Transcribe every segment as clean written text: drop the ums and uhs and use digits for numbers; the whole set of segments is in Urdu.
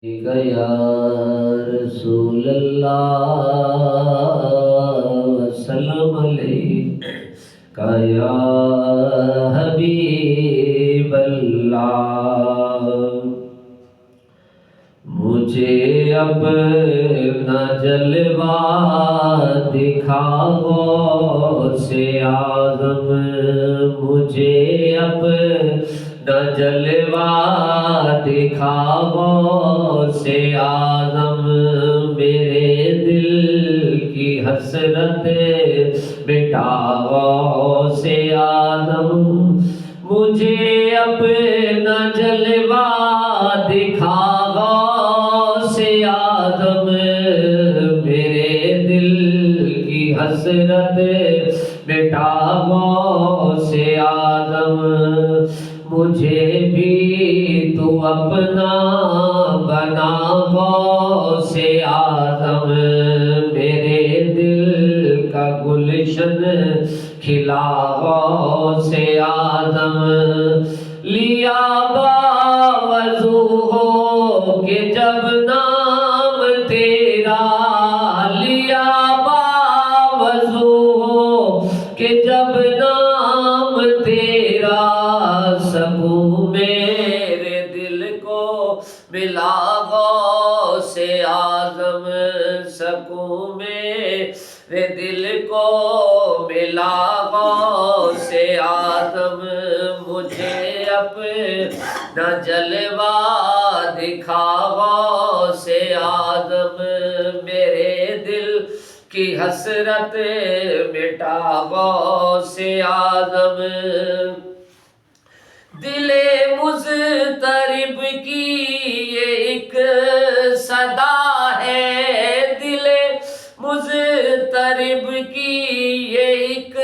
یا رسول اللہ وسلم علیک یا حبیب اللہ۔ مجھے اپنا جلوہ دکھا غوث اعظم، مجھے اپنا جلوہ دکھا غوث اعظم، میرے دل کی حسرت مٹا غوث اعظم، مجھے اپنا جلوہ دکھا غوث اعظم، میرے دل کی حسرت مٹا غوث اعظم، مجھے بھی تو اپنا بنا غوث اعظم، میرے دل کا گلشن کھلا غوث اعظم، لیا باوضو ہو کہ جب نام تیرا، لیا باوضو ہو کہ جب نام تیرا، سکون میرے دل کو ملا غوث اعظم، سکون میرے دل کو ملا غوث اعظم، مجھے اپنا جلوہ دکھا غوث اعظم، میرے دل کی حسرت مٹا غوث اعظم، دل مضطرب کی یہ ایک صدا ہے، دل مضطرب کی یہ ایک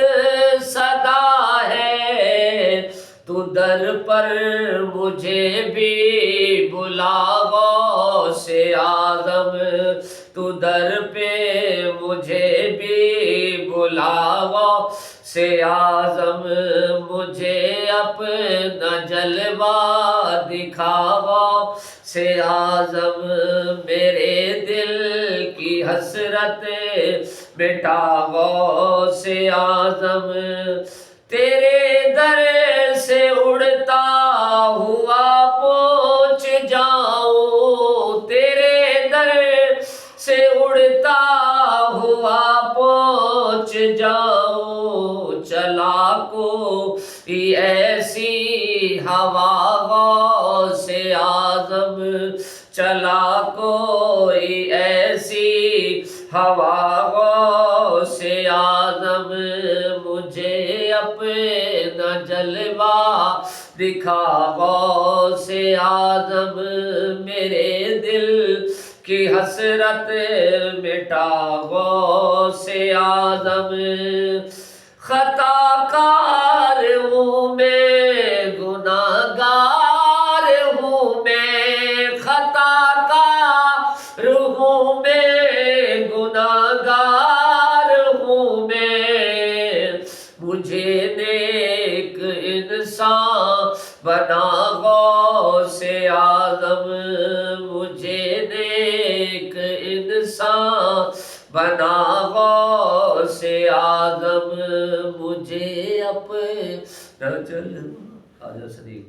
صدا ہے، تو در پر مجھے بھی بلا غوث اعظم، تو در پہ مجھے بھی بلا غوث اعظم، مجھے اپنا جلوہ دکھا غوث اعظم، میرے دل کی حسرت مٹا غوث اعظم، تیرے در سے اڑتا ہوا پہنچ جاؤں، تیرے در سے اڑتا ہوا پہنچ جاؤں، چلا کوئی ایسی ہوا غوث اعظم، چلا کوئی ایسی ہوا غوث اعظم، مجھے اپنا جلوہ دکھا غوث اعظم، میرے دل کی حسرت مٹا غوث اعظم، خطا کار ہوں میں، گناہ گار ہوں میں، خطا کار ہوں میں، گناہ گار ہوں میں، مجھے نیک انسان بنا غوث اعظم، مجھے نیک انسان بنا غوث اعظم، مجھے اپنا جلوہ، آجا صدیق